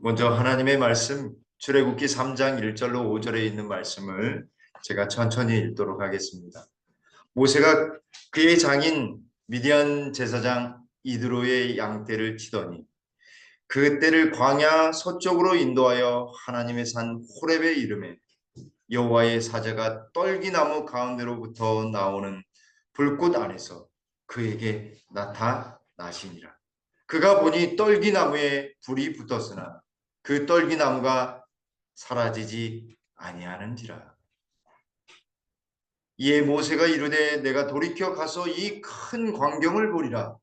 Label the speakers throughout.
Speaker 1: 먼저 하나님의 말씀 출애굽기 3장 1절로 5절에 있는 말씀을 제가 천천히 읽도록 하겠습니다. 모세가 그의 장인 미디안 제사장 이드로의 양떼를 치더니 그 떼를 광야 서쪽으로 인도하여 하나님의 산 호렙에 이르매 여호와의 사자가 떨기나무 가운데로부터 나오는 불꽃 안에서 그에게 나타나시니라. 그가 보니 떨기나무에 불이 붙었으나 그 떨기나무가 사라지지 아니하는지라. 이에 모세가 이르되 내가 돌이켜 가서 이 큰 광경을 보리라.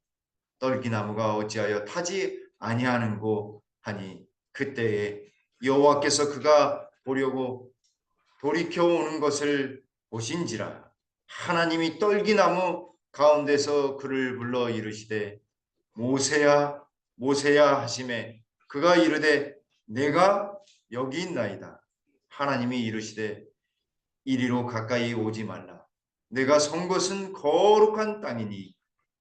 Speaker 1: 떨기나무가 어찌하여 타지 아니하는고 하니 그때에 여호와께서 그가 보려고 돌이켜 오는 것을 보신지라. 하나님이 떨기나무 가운데서 그를 불러 이르시되 모세야 모세야 하시매 그가 이르되 내가 여기 있나이다. 하나님이 이르시되 이리로 가까이 오지 말라. 내가 선 것은 거룩한 땅이니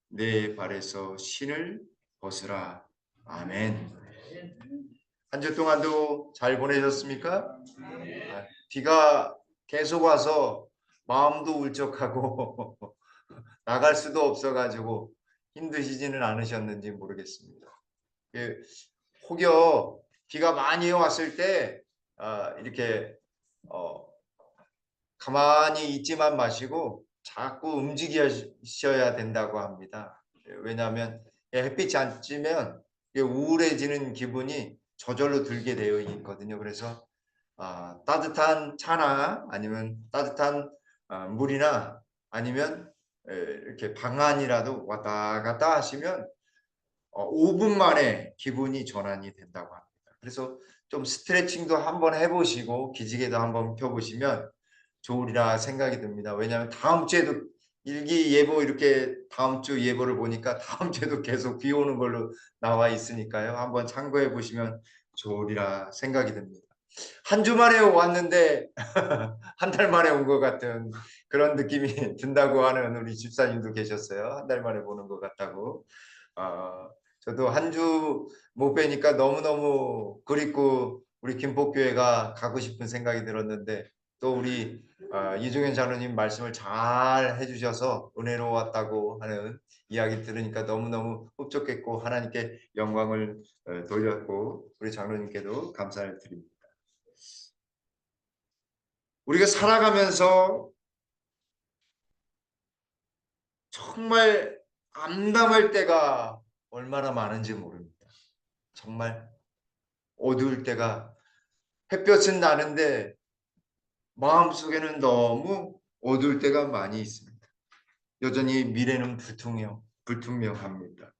Speaker 1: 내 발에서 신을 벗으라. 아멘. 한 주 동안도 잘 보내셨습니까? 비가 계속 와서 마음도 울적하고 나갈 수도 없어가지고 힘드시지는 않으셨는지 모르겠습니다. 혹여 비가 많이 왔을 때 이렇게 가만히 있지만 마시고 자꾸 움직이셔야 된다고 합니다. 왜냐하면 햇빛이 안 찌면 우울해지는 기분이 저절로 들게 되어 있거든요. 그래서 따뜻한 차나 아니면 따뜻한 물이나 아니면 이렇게 방안이라도 왔다 갔다 하시면 5분 만에 기분이 전환이 된다고 합니다. 그래서 좀 스트레칭도 한번 해보시고 기지개도 한번 펴보시면 좋으리라 생각이 듭니다. 왜냐하면 다음 주에도 일기예보 이렇게 다음 주 예보를 보니까 다음 주에도 계속 비 오는 걸로 나와 있으니까요. 한번 참고해 보시면 좋으리라 생각이 듭니다. 한 주 만에 왔는데 한 달 만에 온 것 같은 그런 느낌이 든다고 하는 우리 집사님도 계셨어요. 한 달 만에 보는 것 같다고. 저도 한 주 못 뵈니까 너무너무 그립고 우리 김포교회가 가고 싶은 생각이 들었는데 또 우리 이종현 장로님 말씀을 잘 해주셔서 은혜로웠다고 하는 이야기 들으니까 너무너무 흡족했고 하나님께 영광을 돌렸고 우리 장로님께도 감사를 드립니다. 우리가 살아가면서 정말 암담할 때가 얼마나 많은지 모릅니다. 정말 어두울 때가 햇볕은 나는데 마음속에는 너무 어두울 때가 많이 있습니다. 여전히 미래는 불투명합니다.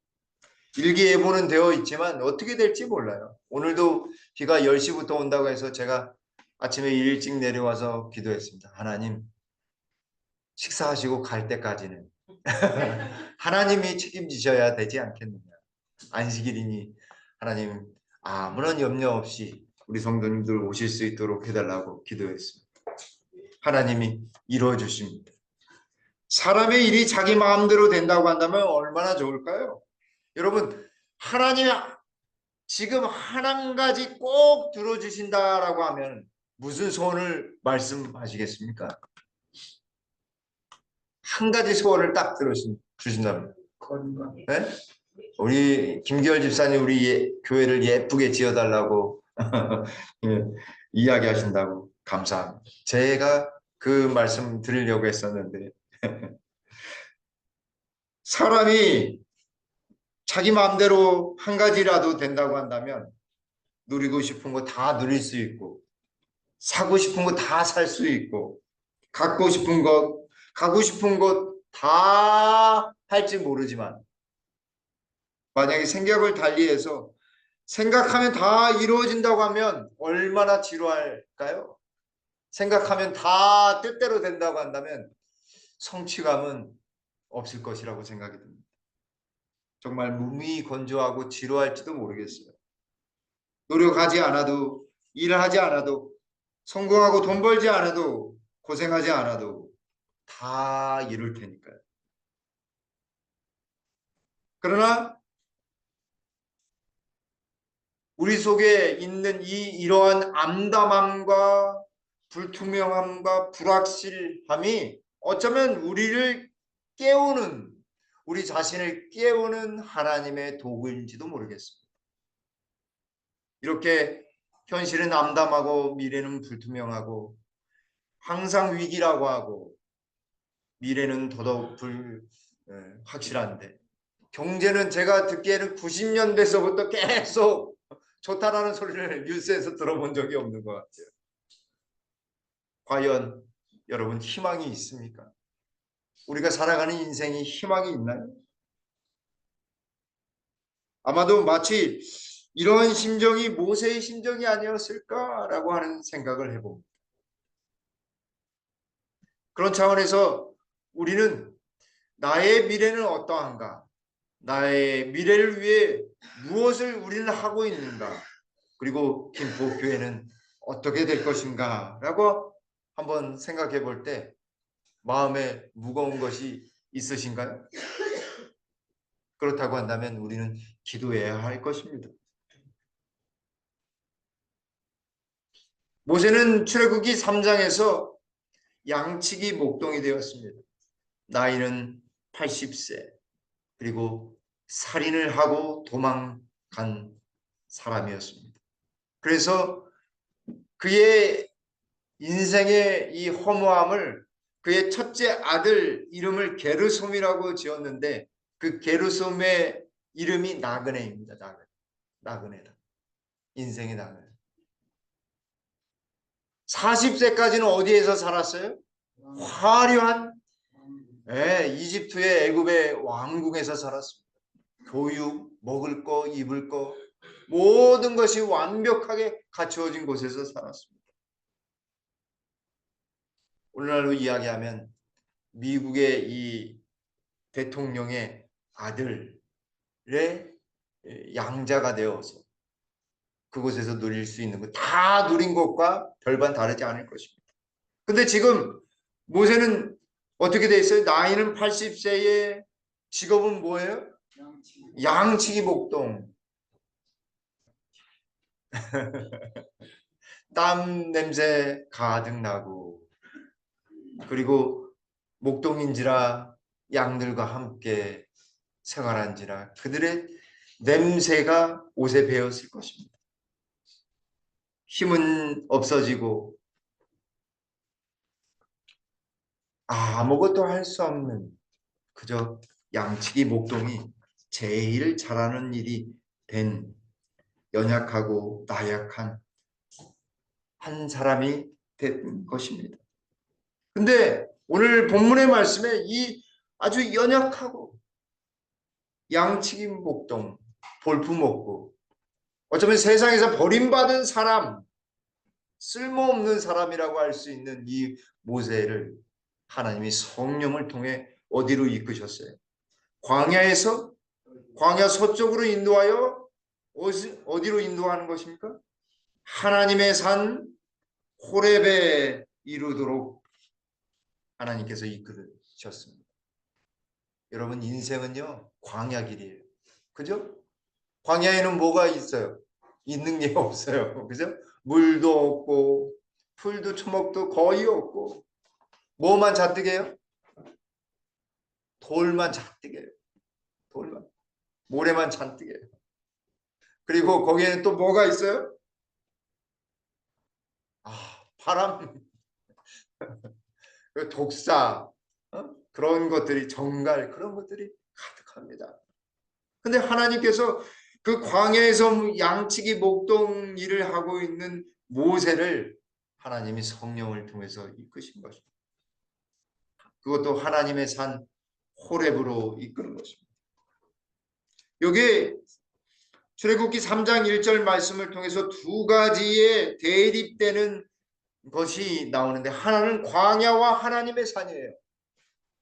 Speaker 1: 일기예보는 되어 있지만 어떻게 될지 몰라요. 오늘도 비가 10시부터 온다고 해서 제가 아침에 일찍 내려와서 기도했습니다. 하나님, 식사하시고 갈 때까지는 하나님이 책임지셔야 되지 않겠느냐. 안식일이니 하나님 아무런 염려 없이 우리 성도님들 오실 수 있도록 해달라고 기도했습니다. 하나님이 이루어 주십니다. 사람의 일이 자기 마음대로 된다고 한다면 얼마나 좋을까요? 여러분, 하나님이 지금 한 가지 꼭 들어주신다라고 하면 무슨 소원을 말씀하시겠습니까? 한 가지 소원을 딱 들어주신다면. 네? 우리 김기열 집사님 우리 교회를 예쁘게 지어달라고 이야기하신다고 감사합니다. 제가 그 말씀 드리려고 했었는데 사람이 자기 마음대로 한 가지라도 된다고 한다면 누리고 싶은 거 다 누릴 수 있고 사고 싶은 거 다 살 수 있고 갖고 싶은 것 가고 싶은 것 다 할지 모르지만 만약에 생각을 달리해서 생각하면 다 이루어진다고 하면 얼마나 지루할까요? 생각하면 다 뜻대로 된다고 한다면 성취감은 없을 것이라고 생각이 듭니다. 정말 무미건조하고 지루할지도 모르겠어요. 노력하지 않아도 일을 하지 않아도 성공하고 돈 벌지 않아도 고생하지 않아도 다 이룰 테니까요. 그러나 우리 속에 있는 이러한 암담함과 불투명함과 불확실함이 어쩌면 우리를 깨우는, 우리 자신을 깨우는 하나님의 도구인지도 모르겠습니다. 이렇게 현실은 암담하고 미래는 불투명하고 항상 위기라고 하고 미래는 더더욱 확실한데, 경제는 제가 듣기에는 90년대서부터 계속 좋다라는 소리를 뉴스에서 들어본 적이 없는 것 같아요. 과연 여러분 희망이 있습니까? 우리가 살아가는 인생이 희망이 있나요? 아마도 마치 이러한 심정이 모세의 심정이 아니었을까라고 하는 생각을 해봅니다. 그런 차원에서 우리는 나의 미래는 어떠한가? 나의 미래를 위해 무엇을 우리는 하고 있는가? 그리고 김포교회는 어떻게 될 것인가? 라고 한번 생각해 볼 때 마음에 무거운 것이 있으신가요? 그렇다고 한다면 우리는 기도해야 할 것입니다. 모세는 출애굽기 3장에서 양치기 목동이 되었습니다. 나이는 80세, 그리고 살인을 하고 도망간 사람이었습니다. 그래서 그의 인생의 이 허무함을 그의 첫째 아들 이름을 게르솜이라고 지었는데, 그 게르솜의 이름이 나그네입니다. 나그네다. 인생의 나그네. 40세까지는 어디에서 살았어요? 화려한 이집트의 애굽의 왕궁에서 살았습니다. 교육, 먹을 거, 입을 거, 모든 것이 완벽하게 갖추어진 곳에서 살았습니다. 오늘날로 이야기하면 미국의 이 대통령의 아들의 양자가 되어서 그곳에서 누릴 수 있는 것, 다 누린 것과 별반 다르지 않을 것입니다. 근데 지금 모세는 어떻게 돼 있어요? 나이는 80세에 직업은 뭐예요? 양치기 목동. 땀 냄새 가득 나고, 그리고 목동인지라 양들과 함께 생활한지라 그들의 냄새가 옷에 배었을 것입니다. 힘은 없어지고 아무것도 할 수 없는, 그저 양치기 목동이 제일 잘하는 일이 된 연약하고 나약한 한 사람이 된 것입니다. 근데 오늘 본문의 말씀에 이 아주 연약하고 양치기 목동, 볼품없고 어쩌면 세상에서 버림받은 사람, 쓸모없는 사람이라고 할 수 있는 이 모세를 하나님이 성령을 통해 어디로 이끄셨어요? 광야에서, 광야 서쪽으로 인도하여 어디로 인도하는 것입니까? 하나님의 산 호렙에 이르도록 하나님께서 이끌으셨습니다. 여러분, 인생은요 광야길이에요. 그죠? 광야에는 뭐가 있어요? 있는 게 없어요. 그죠? 물도 없고 풀도 초목도 거의 없고, 뭐만 잔뜩해요? 돌만 잔뜩해요. 돌만, 모래만 잔뜩해요. 그리고 거기에는 또 뭐가 있어요? 바람, 독사, 그런 것들이, 정갈, 그런 것들이 가득합니다. 근데 하나님께서 그 광야에서 양치기 목동 일을 하고 있는 모세를 하나님이 성령을 통해서 이끄신 것입니다. 그것도 하나님의 산 호렙으로 이끄는 것입니다. 여기 출애굽기 3장 1절 말씀을 통해서 두 가지의 대립되는 것이 나오는데, 하나는 광야와 하나님의 산이에요.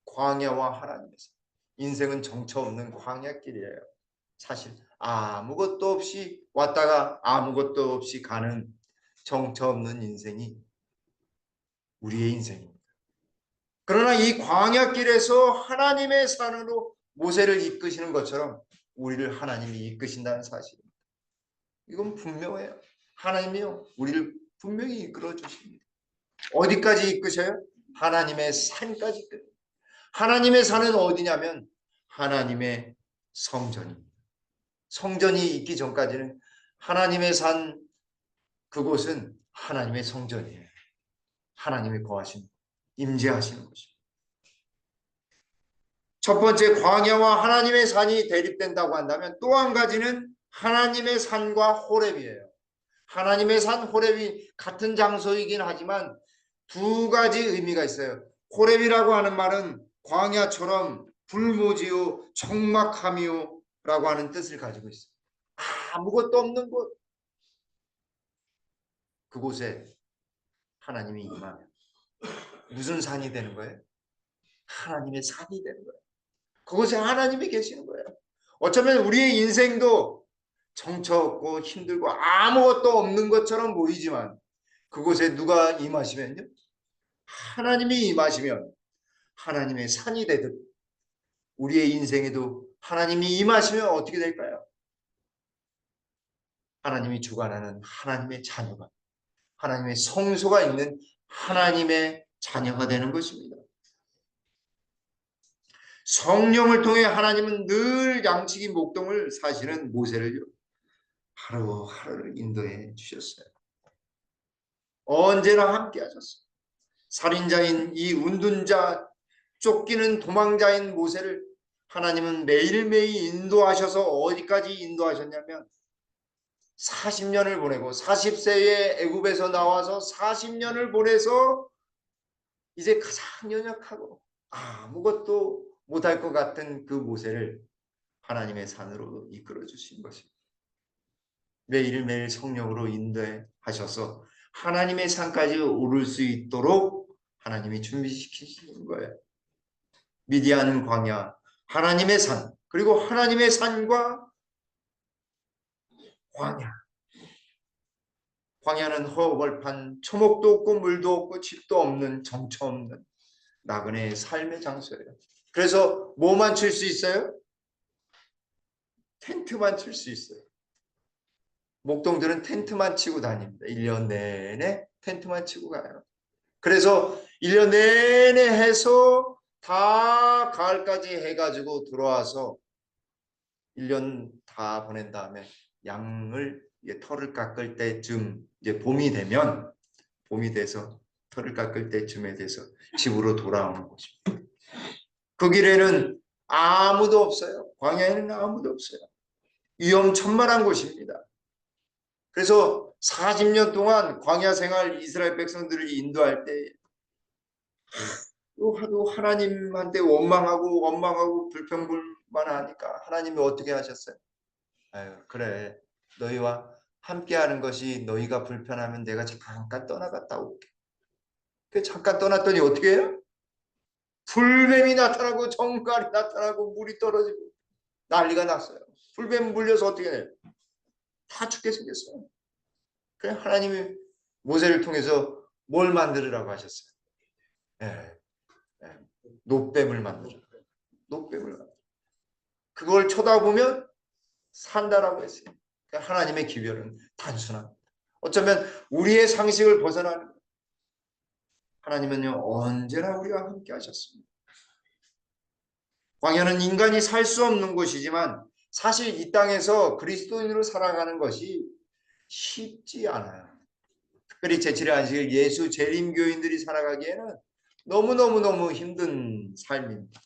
Speaker 1: 광야와 하나님의 산. 인생은 정처 없는 광야길이에요. 사실 아무것도 없이 왔다가 아무것도 없이 가는 정처 없는 인생이 우리의 인생입니다. 그러나 이 광야길에서 하나님의 산으로 모세를 이끄시는 것처럼 우리를 하나님이 이끄신다는 사실입니다. 이건 분명해요. 하나님이요, 우리를 분명히 이끌어 주십니다. 어디까지 이끄셔요? 하나님의 산까지 이끌어요. 하나님의 산은 어디냐면 하나님의 성전입니다. 성전이 있기 전까지는 하나님의 산, 그곳은 하나님의 성전이에요. 하나님이 거하시는, 임재하시는 곳입니다. 첫 번째, 광야와 하나님의 산이 대립된다고 한다면 또 한 가지는 하나님의 산과 호렙이에요. 하나님의 산 호렙이 같은 장소이긴 하지만 두 가지 의미가 있어요. 호렙이라고 하는 말은 광야처럼 불모지요 적막함이요 라고 하는 뜻을 가지고 있어요. 아무것도 없는 곳, 그곳에 하나님이 임하면 무슨 산이 되는 거예요? 하나님의 산이 되는 거예요. 그곳에 하나님이 계시는 거예요. 어쩌면 우리의 인생도 정처 없고 힘들고 아무것도 없는 것처럼 보이지만 그곳에 누가 임하시면요, 하나님이 임하시면 하나님의 산이 되듯 우리의 인생에도 하나님이 임하시면 어떻게 될까요? 하나님이 주관하는 하나님의 자녀가, 하나님의 성소가 있는 하나님의 자녀가 되는 것입니다. 성령을 통해 하나님은 늘 양치기 목동을 사시는 모세를 하루하루를 인도해 주셨어요. 언제나 함께 하셨어요. 살인자인 이 운둔자, 쫓기는 도망자인 모세를 하나님은 매일매일 인도하셔서 어디까지 인도하셨냐면 40년을 보내고 40세에 애굽에서 나와서 40년을 보내서 이제 가장 연약하고 아무것도 못할 것 같은 그 모세를 하나님의 산으로 이끌어 주신 것입니다. 매일매일 성령으로 인도하셔서 하나님의 산까지 오를 수 있도록 하나님이 준비시키시는 거예요. 미디안 광야, 하나님의 산, 그리고 하나님의 산과 광야. 광야는 허벌판, 초목도 없고 물도 없고 집도 없는, 정처 없는 나그네의 삶의 장소예요. 그래서 뭐만 칠 수 있어요? 텐트만 칠 수 있어요. 목동들은 텐트만 치고 다닙니다. 1년 내내 텐트만 치고 가요. 그래서 1년 내내 해서 다 가을까지 해가지고 들어와서 1년 다 보낸 다음에 양을 털을 깎을 때쯤 이제 봄이 돼서 털을 깎을 때쯤에 돼서 집으로 돌아오는 것입니다. 그 길에는 아무도 없어요. 광야에는 아무도 없어요. 위험천만한 곳입니다. 그래서 40년 동안 광야 생활 이스라엘 백성들을 인도할 때 하도 하나님한테 원망하고 불평불만하니까 하나님이 어떻게 하셨어요? 아유, 그래, 너희와 함께하는 것이 너희가 불편하면 내가 잠깐 떠나갔다 올게. 잠깐 떠났더니 어떻게 해요? 불뱀이 나타나고 정갈이 나타나고 물이 떨어지고 난리가 났어요. 불뱀 물려서 어떻게 해요? 다 죽게 생겼어요. 그래, 하나님이 모세를 통해서 뭘 만들으라고 하셨어요? 예, 예, 노뱀을 만들어. 노뱀을 만들어. 그걸 쳐다보면 산다라고 했어요. 하나님의 기별은 단순한. 어쩌면 우리의 상식을 벗어나는. 하나님은요, 언제나 우리와 함께 하셨습니다. 광야는 인간이 살 수 없는 곳이지만 사실 이 땅에서 그리스도인으로 살아가는 것이 쉽지 않아요. 특별히 제7의 안식일 예수 재림교인들이 살아가기에는 너무너무 힘든 삶입니다.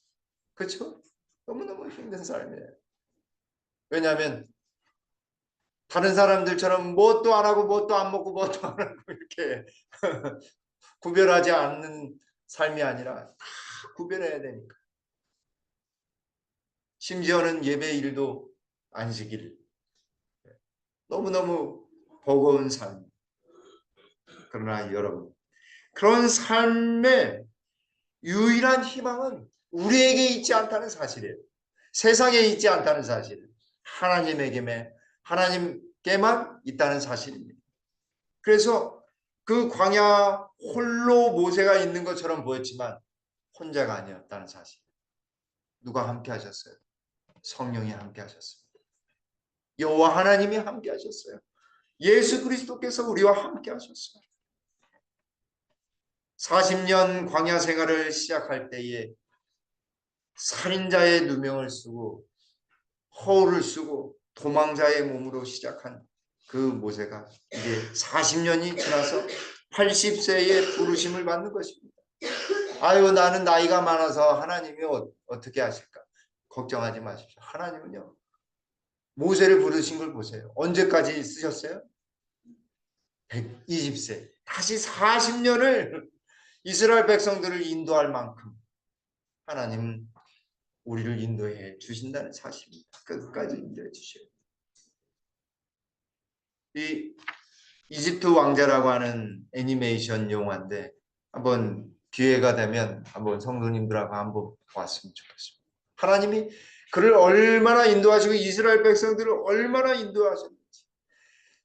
Speaker 1: 그렇죠? 너무너무 힘든 삶이에요. 왜냐하면 다른 사람들처럼 뭣도 안 하고 뭣도 안 먹고 뭣도 안 하고 이렇게 구별하지 않는 삶이 아니라 다 구별해야 되니까. 심지어는 예배일도 안식일. 너무너무 버거운 삶. 그러나 여러분, 그런 삶의 유일한 희망은 우리에게 있지 않다는 사실이에요. 세상에 있지 않다는 사실. 하나님께만 있다는 사실입니다. 그래서 그 광야 홀로 모세가 있는 것처럼 보였지만 혼자가 아니었다는 사실. 누가 함께 하셨어요? 성령이 함께 하셨습니다. 여호와 하나님이 함께 하셨어요. 예수 그리스도께서 우리와 함께 하셨어요. 40년 광야 생활을 시작할 때에 살인자의 누명을 쓰고 허울을 쓰고 도망자의 몸으로 시작한 그 모세가 이제 40년이 지나서 80세의 부르심을 받는 것입니다. 아유, 나는 나이가 많아서 하나님이 어떻게 하실까? 걱정하지 마십시오. 하나님은요, 모세를 부르신 걸 보세요. 언제까지 쓰셨어요? 120세. 다시 40년을 이스라엘 백성들을 인도할 만큼 하나님은 우리를 인도해 주신다는 사실입니다. 끝까지 인도해 주셔요. 이 이집트 왕자라고 하는 애니메이션 영화인데 한번 기회가 되면 한번 성도님들하고 한번 보았으면 좋겠습니다. 하나님이 그를 얼마나 인도하시고 이스라엘 백성들을 얼마나 인도하셨는지,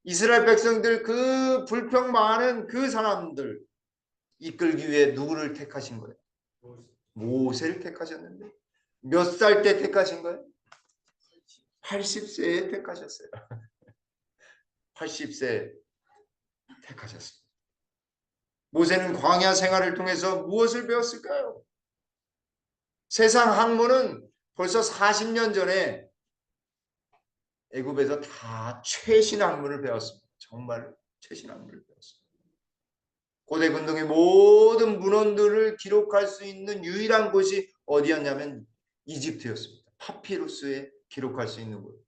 Speaker 1: 이스라엘 백성들 그 불평 많은 그 사람들 이끌기 위해 누구를 택하신 거예요? 모세를 택하셨는데 몇 살 때 택하신 거예요? 80세에 택하셨어요. 80세 택하셨습니다. 모세는 광야 생활을 통해서 무엇을 배웠을까요? 세상 학문은 벌써 40년 전에 애굽에서 다 최신 학문을 배웠습니다. 정말 최신 학문을 배웠습니다. 고대 근동의 모든 문헌들을 기록할 수 있는 유일한 곳이 어디였냐면 이집트였습니다. 파피루스에 기록할 수 있는 곳,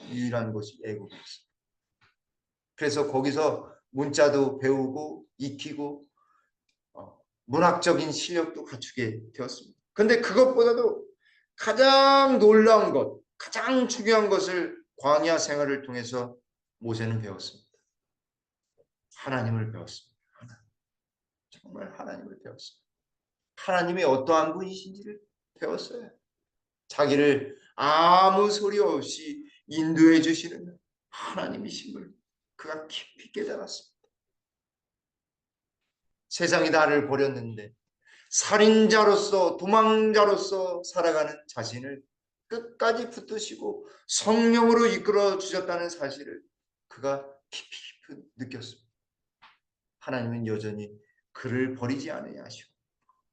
Speaker 1: 유일한 곳이 애굽이었습니다. 그래서 거기서 문자도 배우고 익히고 문학적인 실력도 갖추게 되었습니다. 그런데 그것보다도 가장 놀라운 것, 가장 중요한 것을 광야 생활을 통해서 모세는 배웠습니다. 하나님을 배웠습니다. 정말 하나님을 배웠습니다. 하나님이 어떠한 분이신지를 배웠어요. 자기를 아무 소리 없이 인도해 주시는 하나님이심을 그가 깊이 깨달았습니다. 세상이 나를 버렸는데 살인자로서 도망자로서 살아가는 자신을 끝까지 붙드시고 성령으로 이끌어 주셨다는 사실을 그가 깊이 느꼈습니다. 하나님은 여전히 그를 버리지 아니하시고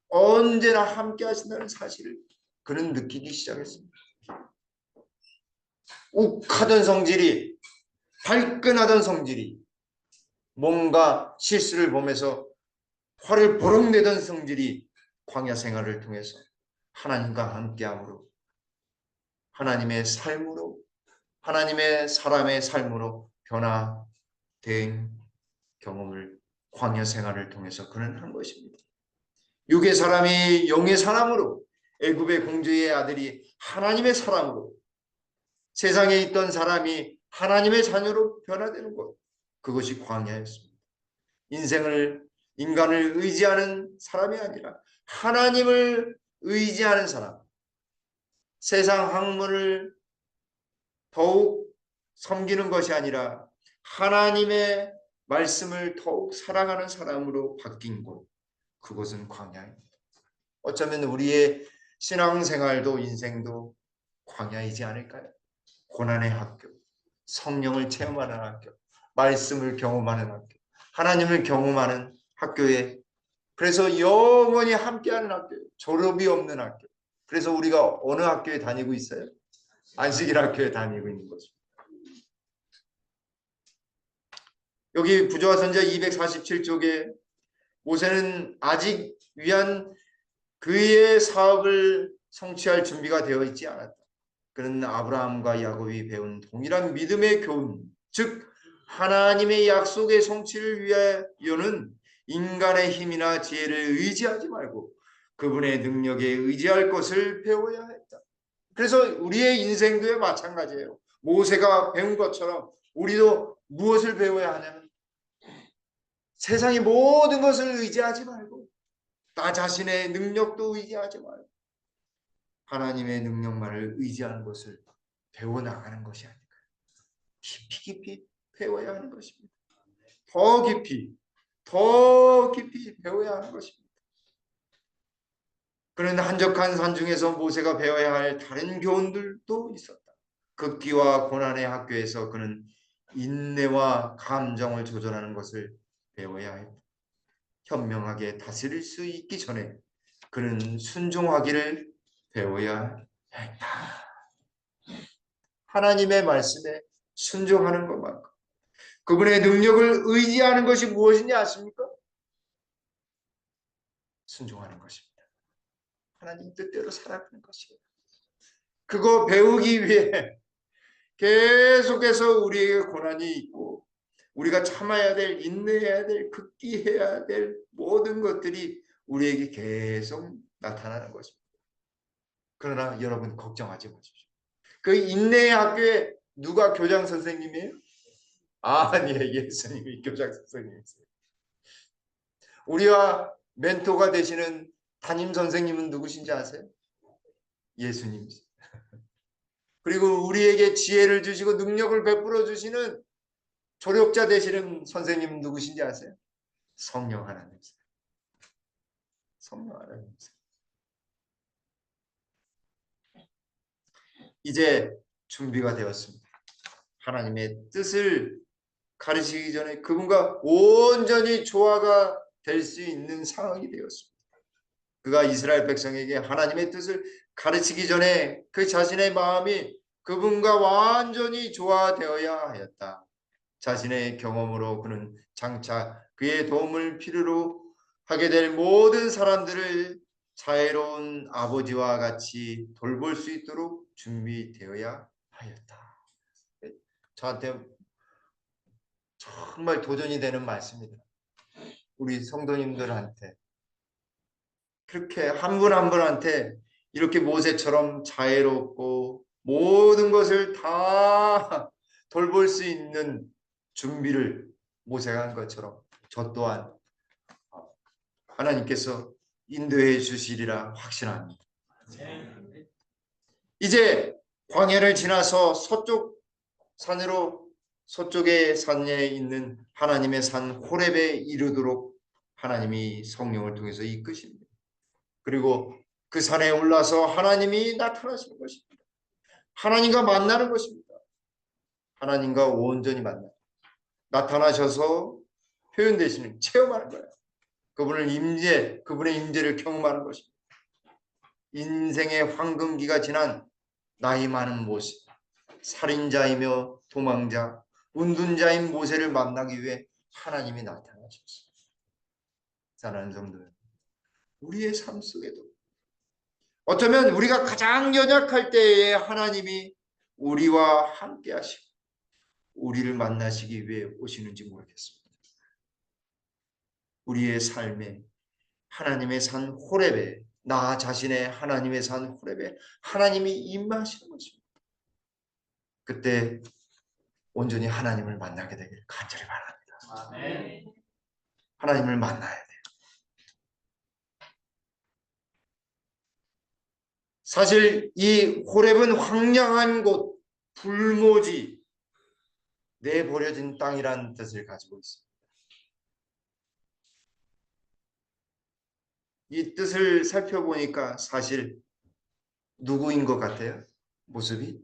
Speaker 1: 언제나 함께 하신다는 사실을 그는 느끼기 시작했습니다. 욱하던 성질이, 발끈하던 성질이, 뭔가 실수를 보면서 화를 버럭 내던 성질이 광야 생활을 통해서 하나님과 함께함으로, 하나님의 삶으로, 하나님의 사람의 삶으로 변화된 경험을 광야 생활을 통해서 그는 한 것입니다. 육의 사람이 영의 사람으로, 애굽의 공주의 아들이 하나님의 사람으로, 세상에 있던 사람이 하나님의 자녀로 변화되는 것, 그것이 광야였습니다. 인간을 의지하는 사람이 아니라 하나님을 의지하는 사람, 세상 학문을 더욱 섬기는 것이 아니라 하나님의 말씀을 더욱 사랑하는 사람으로 바뀐 곳, 그것은 광야입니다. 어쩌면 우리의 신앙생활도 인생도 광야이지 않을까요? 고난의 학교, 성령을 체험하는 학교, 말씀을 경험하는 학교, 하나님을 경험하는 학교에, 그래서 영원히 함께하는 학교, 졸업이 없는 학교. 그래서 우리가 어느 학교에 다니고 있어요? 안식일 학교에 다니고 있는 거죠. 여기 부조와 선지자 247쪽에 모세는 아직 위한 그의 사업을 성취할 준비가 되어 있지 않았다. 그는 아브라함과 야곱이 배운 동일한 믿음의 교훈, 즉 하나님의 약속의 성취를 위하여는 인간의 힘이나 지혜를 의지하지 말고 그분의 능력에 의지할 것을 배워야 했다. 그래서 우리의 인생도 마찬가지예요. 모세가 배운 것처럼 우리도 무엇을 배워야 하냐면 세상의 모든 것을 의지하지 말고 나 자신의 능력도 의지하지 말고 하나님의 능력만을 의지하는 것을 배워나가는 것이 아닐까요? 깊이 배워야 하는 것입니다. 더 깊이 배워야 하는 것입니다. 그런 한적한 산중에서 모세가 배워야 할 다른 교훈들도 있었다. 극기와 고난의 학교에서 그는 인내와 감정을 조절하는 것을 배워야 했다. 현명하게 다스릴 수 있기 전에 그는 순종하기를 배워야 했다. 하나님의 말씀에 순종하는 것만큼 그분의 능력을 의지하는 것이 무엇인지 아십니까? 순종하는 것입니다. 하나님 뜻대로 살아가는 것이에요. 그거 배우기 위해 계속해서 우리에게 고난이 있고 우리가 참아야 될, 인내해야 될, 극기해야 될 모든 것들이 우리에게 계속 나타나는 것입니다. 그러나 여러분 걱정하지 마십시오. 그 인내의 학교에 누가 교장 선생님이에요? 아니에요. 예수님이 교장 선생님이세요. 우리와 멘토가 되시는 담임 선생님은 누구신지 아세요? 예수님이세요. 그리고 우리에게 지혜를 주시고 능력을 베풀어 주시는 조력자 되시는 선생님은 누구신지 아세요? 성령 하나님이세요. 성령 하나님이세요. 이제 준비가 되었습니다. 하나님의 뜻을 가르치기 전에 그분과 온전히 조화가 될 수 있는 상황이 되었습니다. 그가 이스라엘 백성에게 하나님의 뜻을 가르치기 전에 그 자신의 마음이 그분과 완전히 조화되어야 하였다. 자신의 경험으로 그는 장차 그의 도움을 필요로 하게 될 모든 사람들을 자애로운 아버지와 같이 돌볼 수 있도록 준비되어야 하였다. 저한테 정말 도전이 되는 말씀입니다. 우리 성도님들한테 그렇게 한 분 한 분한테 이렇게 모세처럼 자애롭고 모든 것을 다 돌볼 수 있는 준비를 모세가 한 것처럼 저 또한 하나님께서 인도해 주시리라 확신합니다. 이제 광야를 지나서 서쪽 산으로 서쪽의 산에 있는 하나님의 산 호렙에 이르도록 하나님이 성령을 통해서 이끄십니다. 그리고 그 산에 올라서 하나님이 나타나시는 것입니다. 하나님과 만나는 것입니다. 하나님과 온전히 나타나셔서 표현되시는 체험하는 거예요. 그분의 임재를 경험하는 것입니다. 인생의 황금기가 지난 나이 많은 모세, 살인자이며 도망자, 운둔자인 모세를 만나기 위해 하나님이 나타나셨습니다. 사랑하는 성도, 우리의 삶 속에도 어쩌면 우리가 가장 연약할 때에 하나님이 우리와 함께 하시고 우리를 만나시기 위해 오시는지 모르겠습니다. 우리의 삶에 하나님의 산 호렙에 나 자신의 하나님의 산 호렙에 하나님이 임하시는 것입니다. 그때 온전히 하나님을 만나게 되길 간절히 바랍니다. 아멘. 하나님을 만나야 돼요. 사실 이 호렙은 황량한 곳, 불모지, 내버려진 땅이라는 뜻을 가지고 있습니다. 이 뜻을 살펴보니까 사실 누구인 것 같아요? 모습이?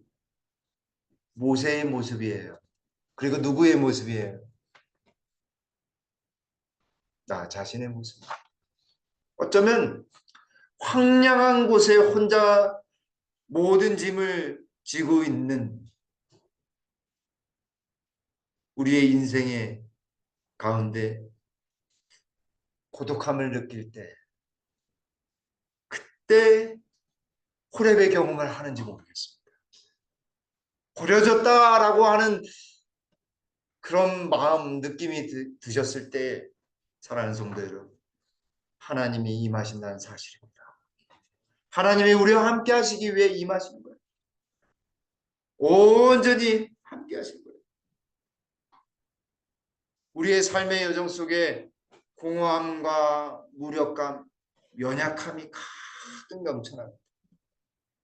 Speaker 1: 모세의 모습이에요. 그리고 누구의 모습이에요? 나 자신의 모습. 어쩌면 황량한 곳에 혼자 모든 짐을 지고 있는 우리의 인생의 가운데 고독함을 느낄 때 그때 호렙의 경험을 하는지 모르겠습니다. 버려졌다라고 하는 그런 마음 느낌이 드셨을 때 사랑하는 성도 여러분, 하나님이 임하신다는 사실입니다. 하나님이 우리와 함께 하시기 위해 임하시는 거예요. 온전히 함께 하신 거예요. 우리의 삶의 여정 속에 공허함과 무력감, 연약함이 가득 넘쳐납니다.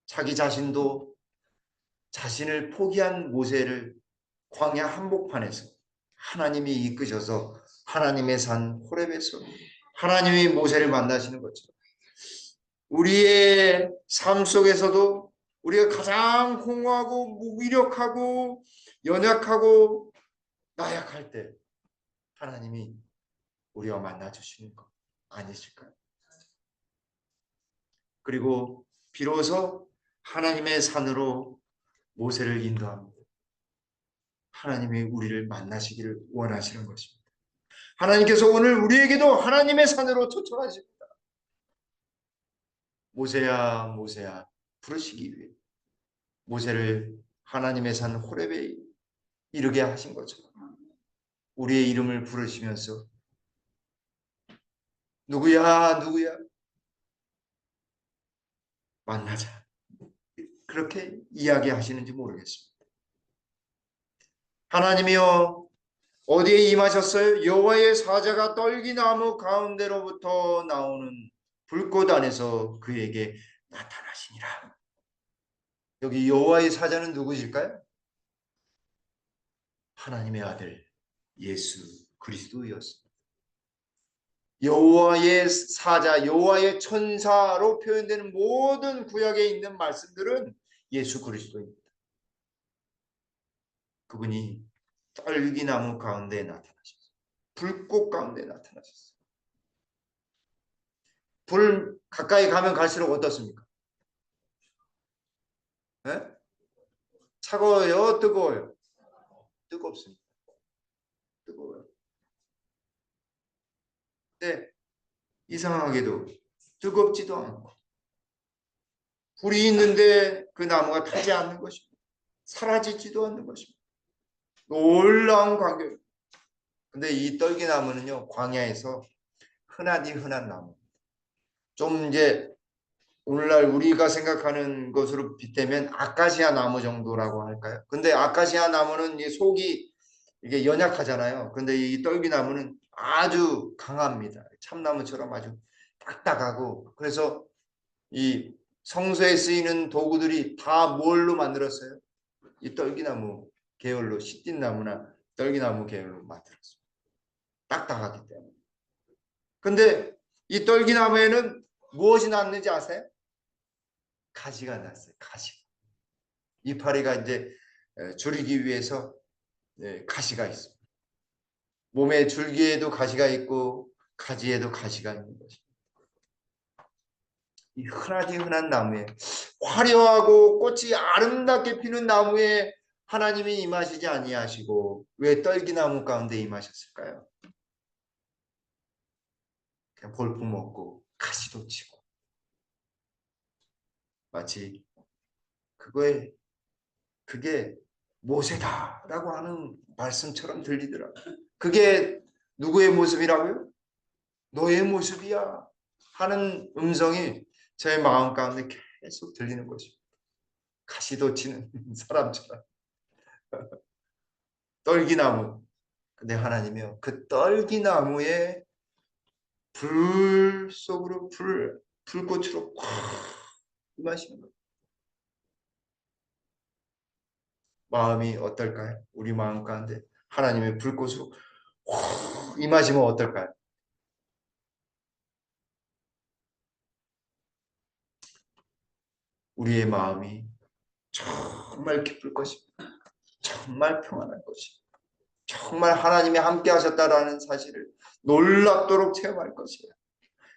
Speaker 1: 자기 자신도 자신을 포기한 모세를 광야 한복판에서 하나님이 이끄셔서 하나님의 산 호렙에서 하나님이 모세를 만나시는 것처럼 우리의 삶 속에서도 우리가 가장 공허하고 무기력하고 연약하고 나약할 때 하나님이 우리와 만나 주시는 것 아니실까요? 그리고 비로소 하나님의 산으로 모세를 인도합니다. 하나님이 우리를 만나시기를 원하시는 것입니다. 하나님께서 오늘 우리에게도 하나님의 산으로 초청하십니다. 모세야 모세야 부르시기 위해 모세를 하나님의 산 호렙에 이르게 하신 것처럼 우리의 이름을 부르시면서 누구야 누구야 만나자 그렇게 이야기하시는지 모르겠습니다. 하나님이여 어디에 임하셨어요? 여호와의 사자가 떨기나무 가운데로부터 나오는 불꽃 안에서 그에게 나타나시니라. 여기 여호와의 사자는 누구실까요? 하나님의 아들 예수 그리스도였습니다. 여호와의 사자, 여호와의 천사로 표현되는 모든 구약에 있는 말씀들은 예수 그리스도입니다. 그분이 떨기나무 가운데 나타나셨어요. 불꽃 가운데 나타나셨어요. 불 가까이 가면 갈수록 어떻습니까? 네? 차가워요? 뜨거워요? 뜨겁습니다. 뜨거워요. 근데 이상하게도 뜨겁지도 않고 불이 있는데 그 나무가 타지 않는 것입니다. 사라지지도 않는 것입니다. 놀라운 광경입니다. 근데 이 떨기나무는요, 광야에서 흔하디 흔한 나무. 좀 이제 오늘날 우리가 생각하는 것으로 빗대면 아카시아 나무 정도라고 할까요? 근데 아카시아 나무는 이 속이 이게 연약하잖아요. 근데 이 떨기나무는 아주 강합니다. 참나무처럼 아주 딱딱하고 그래서 이 성소에 쓰이는 도구들이 다 뭘로 만들었어요? 이 떨기나무 계열로 시띠나무나 떨기나무 계열로 만들었어요. 딱딱하기 때문에. 근데 이 떨기나무에는 무엇이 났는지 아세요? 가시가 났어요. 가시. 이파리가 이제 줄이기 위해서 가시가 있습니다. 몸의 줄기에도 가시가 있고 가지에도 가시가 있는 것입니다. 이 흔하디 흔한 나무에 화려하고 꽃이 아름답게 피는 나무에 하나님이 임하시지 아니하시고 왜 떨기나무 가운데 임하셨을까요? 그냥 볼품 없고 가시도 치고 마치 그게 모세다라고 하는 말씀처럼 들리더라고요. 그게 누구의 모습이라고요? 너의 모습이야 하는 음성이 제 마음 가운데 계속 들리는 것입니다. 가시도 치는 사람처럼 떨기나무. 근데 하나님이요 그 떨기나무에 불 속으로 불꽃으로 확 임하시는 거예요. 마음이 어떨까요? 우리 마음 가운데 하나님의 불꽃으로 확 임하시면 어떨까요? 우리의 마음이 정말 기쁠 것입니다. 정말 평안할 것입니다. 정말 하나님이 함께 하셨다라는 사실을 놀랍도록 체험할 것이에요.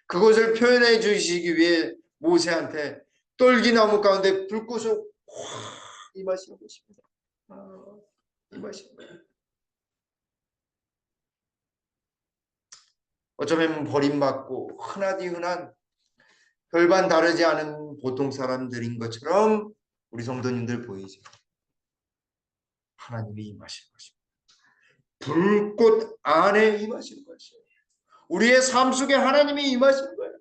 Speaker 1: 그것을 표현해 주시기 위해 모세한테 떨기나무 가운데 불꽃을 확 임하시는 것입니다. 임하시는 거예요. 어쩌면 버림받고 흔하디 흔한 별반 다르지 않은 보통 사람들인 것처럼 우리 성도님들 보이죠. 하나님이 임하시는 것입니다. 불꽃 안에 임하시는 것이에요. 우리의 삶 속에 하나님이 임하시는 거예요.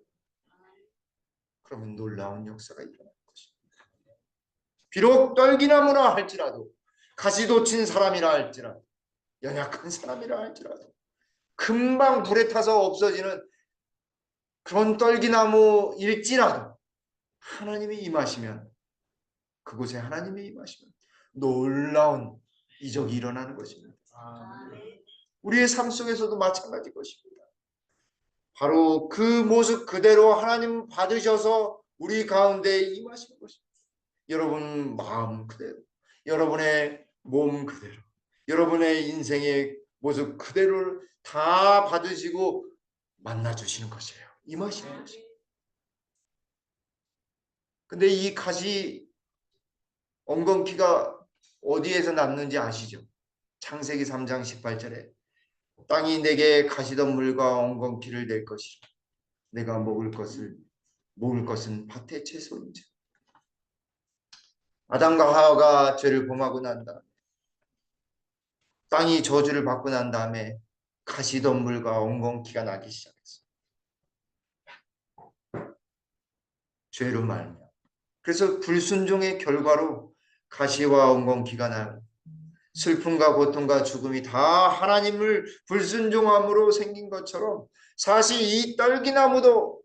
Speaker 1: 그러면 놀라운 역사가 일어날 것입니다. 비록 떨기나무라 할지라도 가시도 친 사람이라 할지라도 연약한 사람이라 할지라도 금방 불에 타서 없어지는 그런 떨기나무일지라도 하나님이 임하시면 그곳에 하나님이 임하시면 놀라운 이적이 일어나는 것입니다. 우리의 삶 속에서도 마찬가지일 것입니다. 바로 그 모습 그대로 하나님 받으셔서 우리 가운데 임하시는 것입니다. 여러분 마음 그대로, 여러분의 몸 그대로, 여러분의 인생의 모습 그대로를 다 받으시고 만나주시는 것이에요. 임하시는 것이에요. 근데 이 가시 엉겅퀴가 어디에서 났는지 아시죠? 창세기 3장 18절에 땅이 내게 가시덤불과 엉겅퀴를 낼 것이라. 내가 먹을 것은 밭의 채소인지. 아담과 하와가 죄를 범하고 난 다음에 땅이 저주를 받고 난 다음에 가시덤불과 엉겅퀴가 나기 시작했어요. 죄로 말미암아. 그래서 불순종의 결과로 가시와 엉겅퀴가 나고 슬픔과 고통과 죽음이 다 하나님을 불순종함으로 생긴 것처럼 사실 이 떨기나무도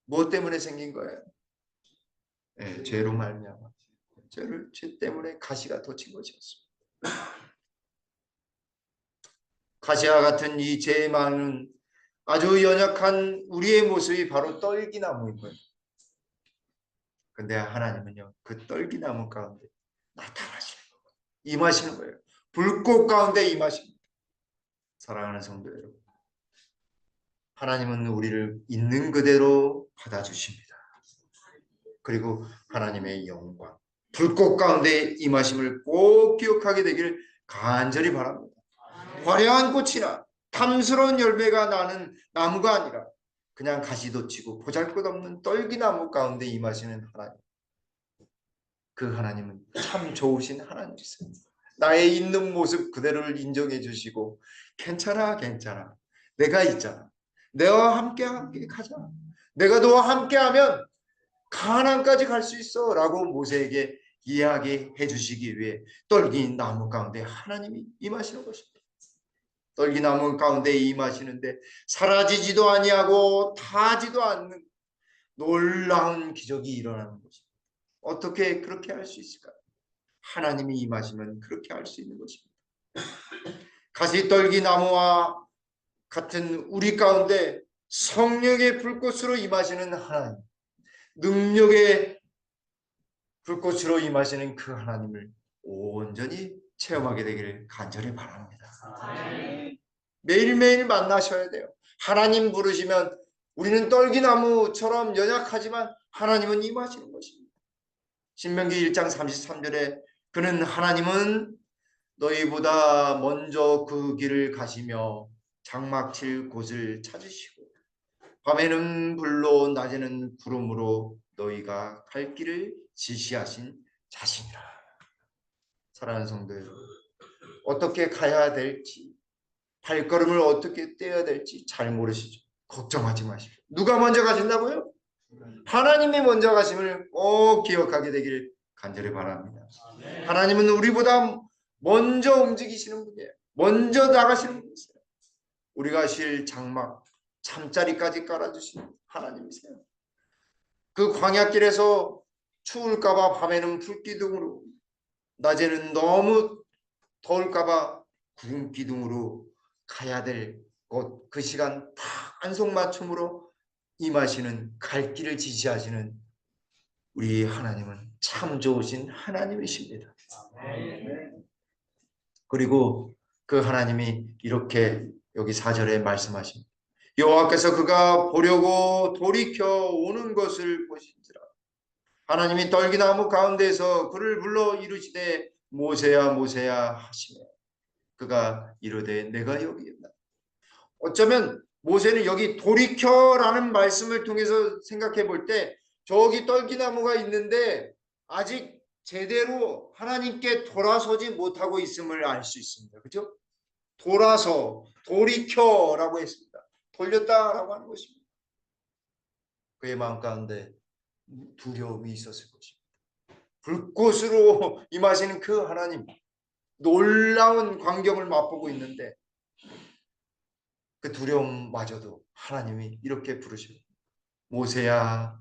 Speaker 1: 무엇 때문에 생긴 거예요? 네, 죄로 말미암아. 죄 때문에 가시가 돋친 것이었습니다. 가시와 같은 이 죄의 많은 아주 연약한 우리의 모습이 바로 떨기나무인 거예요. 근데 하나님은요, 그 떨기나무 가운데 나타나시는 거예요. 임하시는 거예요. 불꽃 가운데 임하십니다. 사랑하는 성도 여러분, 하나님은 우리를 있는 그대로 받아주십니다. 그리고 하나님의 영광, 불꽃 가운데 임하심을 꼭 기억하게 되기를 간절히 바랍니다. 화려한 꽃이나 탐스러운 열매가 나는 나무가 아니라 그냥 가시돋치고 보잘것없는 떨기나무 가운데 임하시는 하나님. 그 하나님은 참 좋으신 하나님이세요. 나의 있는 모습 그대로를 인정해 주시고 괜찮아 괜찮아 내가 있잖아. 내와 함께 가자. 내가 너와 함께하면 가나안까지 갈 수 있어 라고 모세에게 이야기해 주시기 위해 떨기나무 가운데 하나님이 임하시는 것입니다. 떨기나무 가운데 임하시는데 사라지지도 아니하고 타지도 않는 놀라운 기적이 일어나는 것입니다. 어떻게 그렇게 할 수 있을까요? 하나님이 임하시면 그렇게 할 수 있는 것입니다. 가시떨기나무와 같은 우리 가운데 성령의 불꽃으로 임하시는 하나님, 능력의 불꽃으로 임하시는 그 하나님을 온전히 체험하게 되기를 간절히 바랍니다. 매일매일 만나셔야 돼요. 하나님 부르시면 우리는 떨기나무처럼 연약하지만 하나님은 임하시는 것입니다. 신명기 1장 33절에 그는 하나님은 너희보다 먼저 그 길을 가시며 장막 칠 곳을 찾으시고 밤에는 불로 낮에는 구름으로 너희가 갈 길을 지시하신 자신이라. 사랑하는 성도 여러분, 어떻게 가야 될지 발걸음을 어떻게 떼어야 될지 잘 모르시죠? 걱정하지 마십시오. 누가 먼저 가신다고요? 하나님이 먼저 가심을 꼭 기억하게 되기를 간절히 바랍니다. 하나님은 우리보다 먼저 움직이시는 분이에요. 먼저 나가시는 분이세요. 우리가 쉴 장막, 잠자리까지 깔아주시는 하나님이세요. 그 광야길에서 추울까봐 밤에는 불기둥으로, 낮에는 너무 더울까봐 구름기둥으로 가야 될 곳, 그 시간 다 안성맞춤으로 임하시는 갈 길을 지시하시는 우리 하나님은 참 좋으신 하나님이십니다. 그리고 그 하나님이 이렇게 여기 4절에 말씀하십니다. 여호와께서 그가 보려고 돌이켜 오는 것을 보신지라. 하나님이 떨기나무 가운데서 그를 불러 이르시되 모세야 모세야 하시며 그가 이르되 내가 여기 있다. 어쩌면 모세는 여기 돌이켜라는 말씀을 통해서 생각해 볼 때 저기 떨기나무가 있는데 아직 제대로 하나님께 돌아서지 못하고 있음을 알 수 있습니다. 그렇죠? 돌아서 돌이켜라고 했습니다. 돌렸다라고 하는 것입니다. 그의 마음 가운데 두려움이 있었을 것입니다. 불꽃으로 임하시는 그 하나님, 놀라운 광경을 맛보고 있는데 그 두려움마저도 하나님이 이렇게 부르십니다. 모세야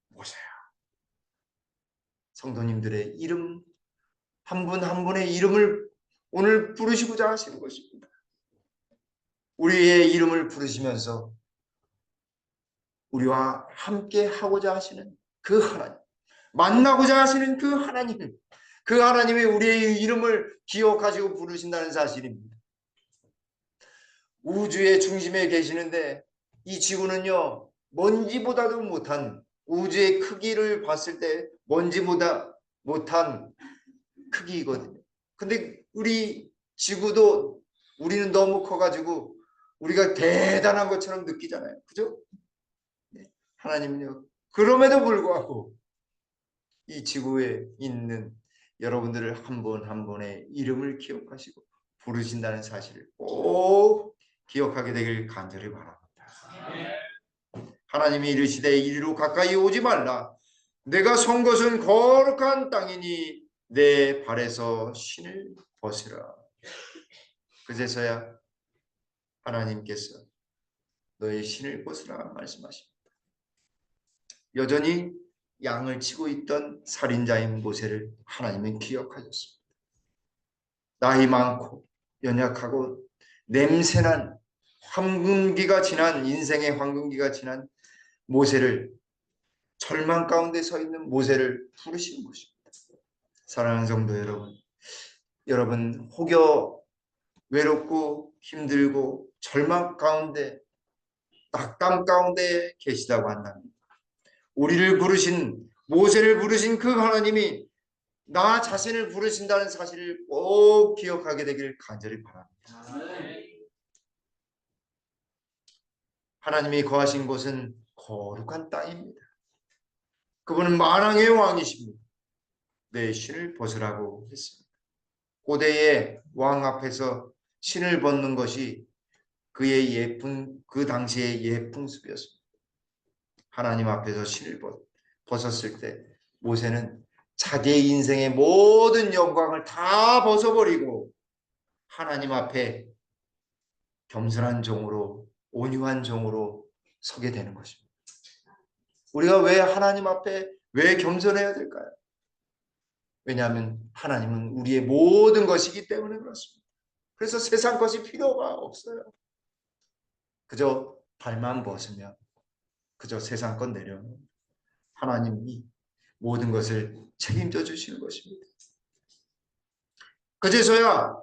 Speaker 1: 모세야. 성도님들의 이름 한 분 한 분의 이름을 오늘 부르시고자 하시는 것입니다. 우리의 이름을 부르시면서 우리와 함께 하고자 하시는 그 하나님, 만나고자 하시는 그 하나님, 그 하나님이 우리의 이름을 기억하시고 부르신다는 사실입니다. 우주의 중심에 계시는데 이 지구는요, 먼지보다도 못한, 우주의 크기를 봤을 때 먼지보다 못한 크기거든요. 근데 우리 지구도 우리는 너무 커가지고 우리가 대단한 것처럼 느끼잖아요. 그죠? 하나님은요, 그럼에도 불구하고 이 지구에 있는 여러분들을 한 분 한 분의 이름을 기억하시고 부르신다는 사실을 꼭 기억하게 되길 간절히 바랍니다. 하나님이 이르시되 이리로 가까이 오지 말라. 내가 선 것은 거룩한 땅이니 내 발에서 신을 벗으라. 그제서야 하나님께서 너의 신을 벗으라 말씀하십니다. 여전히 양을 치고 있던 살인자인 모세를 하나님은 기억하셨습니다. 나이 많고 연약하고 냄새난 황금기가 지난, 인생의 황금기가 지난 모세를, 절망 가운데 서 있는 모세를 부르신 것입니다. 사랑하는 성도 여러분, 여러분 혹여 외롭고 힘들고 절망 가운데, 낙담 가운데 계시다고 한다면 우리를 부르신, 모세를 부르신 그 하나님이 나 자신을 부르신다는 사실을 꼭 기억하게 되길 간절히 바랍니다. 하나님이 거하신 곳은 거룩한 땅입니다. 그분은 만왕의 왕이십니다. 내 신을 벗으라고 했습니다. 고대의 왕 앞에서 신을 벗는 것이 그의 그 당시의 예풍습이었습니다. 하나님 앞에서 신을 벗었을 때 모세는 자기의 인생의 모든 영광을 다 벗어버리고 하나님 앞에 겸손한 종으로, 온유한 종으로 서게 되는 것입니다. 우리가 왜 하나님 앞에 왜 겸손해야 될까요? 왜냐하면 하나님은 우리의 모든 것이기 때문에 그렇습니다. 그래서 세상 것이 필요가 없어요. 그저 발만 벗으면, 그저 세상 것 내려놓으면 하나님이 모든 것을 책임져 주시는 것입니다. 그제서야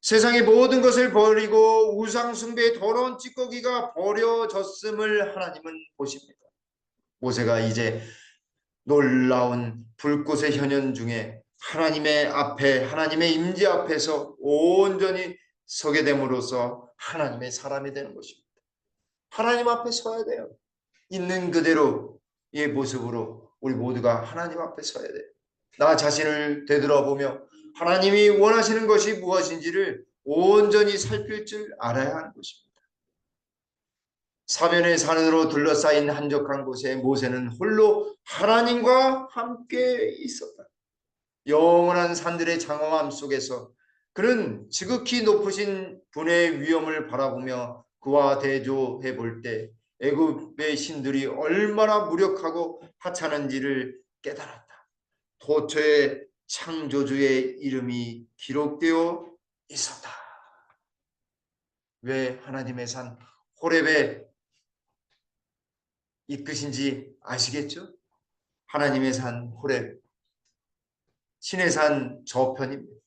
Speaker 1: 세상의 모든 것을 버리고 우상 숭배의 더러운 찌꺼기가 버려졌음을 하나님은 보십니다. 모세가 이제 놀라운 불꽃의 현현 중에 하나님의 앞에, 하나님의 임재 앞에서 온전히 서게 됨으로써 하나님의 사람이 되는 것입니다. 하나님 앞에 서야 돼요. 있는 그대로의 모습으로 우리 모두가 하나님 앞에 서야 돼요. 나 자신을 되돌아보며 하나님이 원하시는 것이 무엇인지를 온전히 살필 줄 알아야 하는 것입니다. 사면의 산으로 둘러싸인 한적한 곳에 모세는 홀로 하나님과 함께 있었다. 영원한 산들의 장엄함 속에서 그는 지극히 높으신 분의 위엄을 바라보며 그와 대조해 볼 때 애굽의 신들이 얼마나 무력하고 하찮은지를 깨달았다. 도처에 창조주의 이름이 기록되어 있었다. 왜 하나님의 산 호렙에 이끄신지 아시겠죠? 하나님의 산 호렙, 신의 산 저편입니다.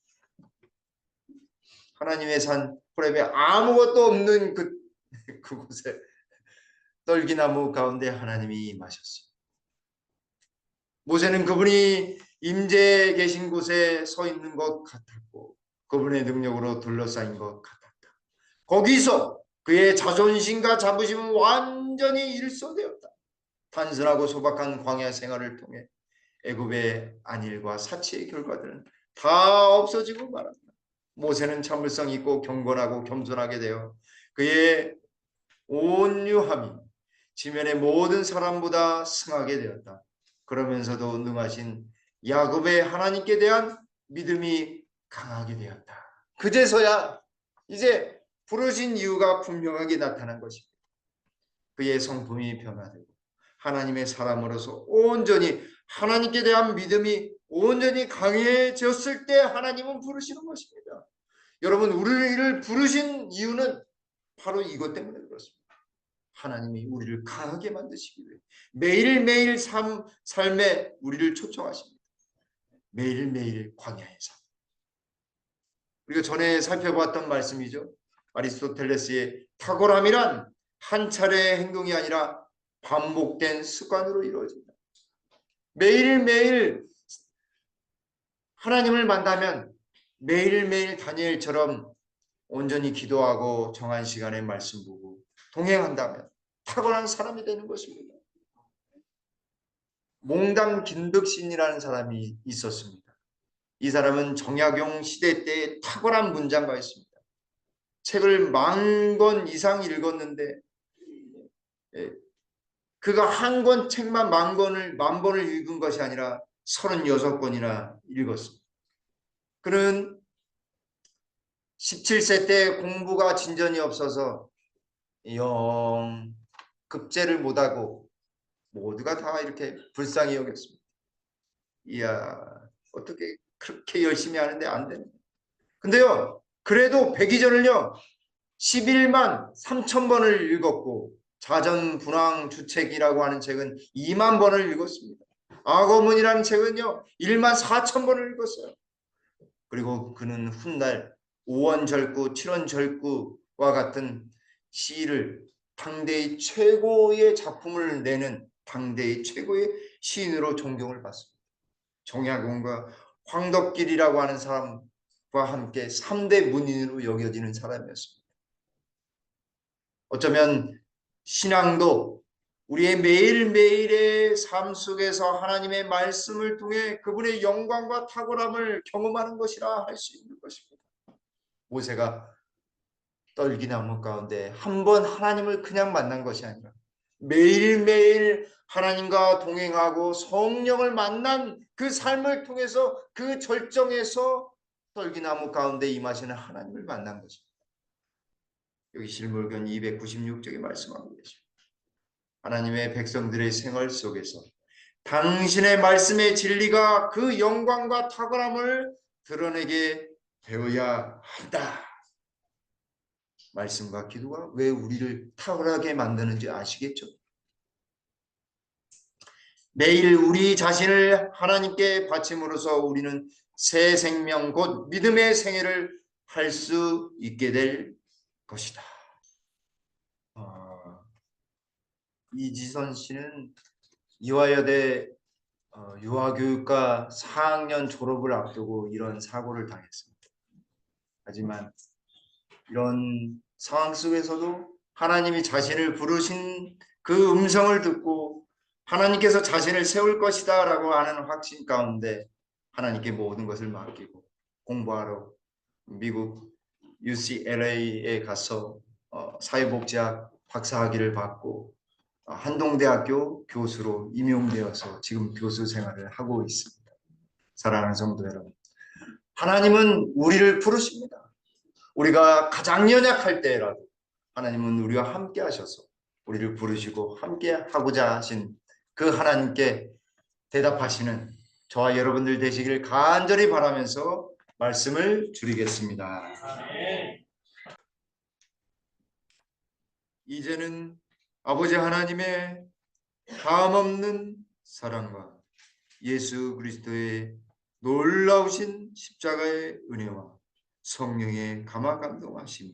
Speaker 1: 하나님의 산 호렙에 아무것도 없는 그곳에 떨기나무 가운데 하나님이 임하셨어요. 모세는 그분이 임재에 계신 곳에 서 있는 것 같았고 그분의 능력으로 둘러싸인 것 같았다. 거기서 그의 자존심과 자부심은 완전히 일소되었다. 단순하고 소박한 광야 생활을 통해 애굽의 안일과 사치의 결과들은 다 없어지고 말았다. 모세는 참을성 있고 경건하고 겸손하게 되어 그의 온유함이 지면의 모든 사람보다 승하게 되었다. 그러면서도 능하신 야곱의 하나님께 대한 믿음이 강하게 되었다. 그제서야 이제 부르신 이유가 분명하게 나타난 것입니다. 그의 성품이 변화되고 하나님의 사람으로서 온전히 하나님께 대한 믿음이 온전히 강해졌을 때 하나님은 부르시는 것입니다. 여러분, 우리를 부르신 이유는 바로 이것 때문에 그렇습니다. 하나님이 우리를 강하게 만드시기 위해 매일매일 삶에 우리를 초청하십니다. 매일매일 광야의 삶. 우리가 전에 살펴봤던 말씀이죠. 아리스토텔레스의 탁월함이란 한 차례의 행동이 아니라 반복된 습관으로 이루어진다. 매일매일 하나님을 만나면 매일매일 다니엘처럼 온전히 기도하고 정한 시간에 말씀 보고 동행한다면 탁월한 사람이 되는 것입니다. 몽담 긴덕신이라는 사람이 있었습니다. 이 사람은 정약용 시대 때의 탁월한 문장가였습니다. 책을 10,000권 이상 읽었는데 그가 한 권 책만 10,000번을 읽은 것이 아니라 36권이나 읽었습니다. 그는 17세 때 공부가 진전이 없어서 영 급제를 못하고 모두가 다 이렇게 불쌍히 여겼습니다. 이야, 어떻게 그렇게 열심히 하는데 안 되네. 근데요, 그래도 백의전을요 11만 3천 번을 읽었고 자전분황 주책이라고 하는 책은 2만 번을 읽었습니다. 악어문이라는 책은요 1만 4천 번을 읽었어요. 그리고 그는 훗날 5원절구, 7원절구와 같은 시를 당대의 최고의 작품을 내는 당대의 최고의 시인으로 존경을 받습니다. 정약용과 황덕길이라고 하는 사람과 함께 3대 문인으로 여겨지는 사람이었습니다. 어쩌면 신앙도 우리의 매일매일의 삶 속에서 하나님의 말씀을 통해 그분의 영광과 탁월함을 경험하는 것이라 할 수 있는 것입니다. 모세가 떨기나무 가운데 한 번 하나님을 그냥 만난 것이 아니라 매일매일 하나님과 동행하고 성령을 만난 그 삶을 통해서 그 절정에서 떨기나무 가운데 임하시는 하나님을 만난 것입니다. 여기 실물견 296쪽에 말씀하고 계십니다. 하나님의 백성들의 생활 속에서 당신의 말씀의 진리가 그 영광과 탁월함을 드러내게 되어야 한다. 말씀과 기도가 왜 우리를 탁월하게 만드는지 아시겠죠? 매일 우리 자신을 하나님께 바침으로써 우리는 새 생명 곧 믿음의 생애를 할 수 있게 될 것이다. 이지선 씨는 이화여대 유아교육과 4학년 졸업을 앞두고 이런 사고를 당했습니다. 하지만 이런 상황 속에서도 하나님이 자신을 부르신 그 음성을 듣고 하나님께서 자신을 세울 것이다 라고 하는 확신 가운데 하나님께 모든 것을 맡기고 공부하러 미국 UCLA에 가서 사회복지학 박사학위를 받고 한동대학교 교수로 임용되어서 지금 교수 생활을 하고 있습니다. 사랑하는 성도 여러분, 하나님은 우리를 부르십니다. 우리가 가장 연약할 때라도 하나님은 우리와 함께 하셔서 우리를 부르시고 함께 하고자 하신 그 하나님께 대답하시는 저와 여러분들 되시기를 간절히 바라면서 말씀을 드리겠습니다. 이제는 아버지 하나님의 다함없는 사랑과 예수 그리스도의 놀라우신 십자가의 은혜와 성령의 감화 감동하심이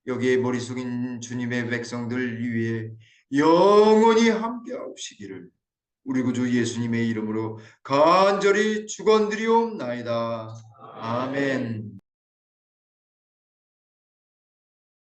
Speaker 1: 여기에 머리 숙인 주님의 백성들 위해 영원히 함께하시기를 우리 구주 예수님의 이름으로 간절히 축원드리옵나이다. 아멘.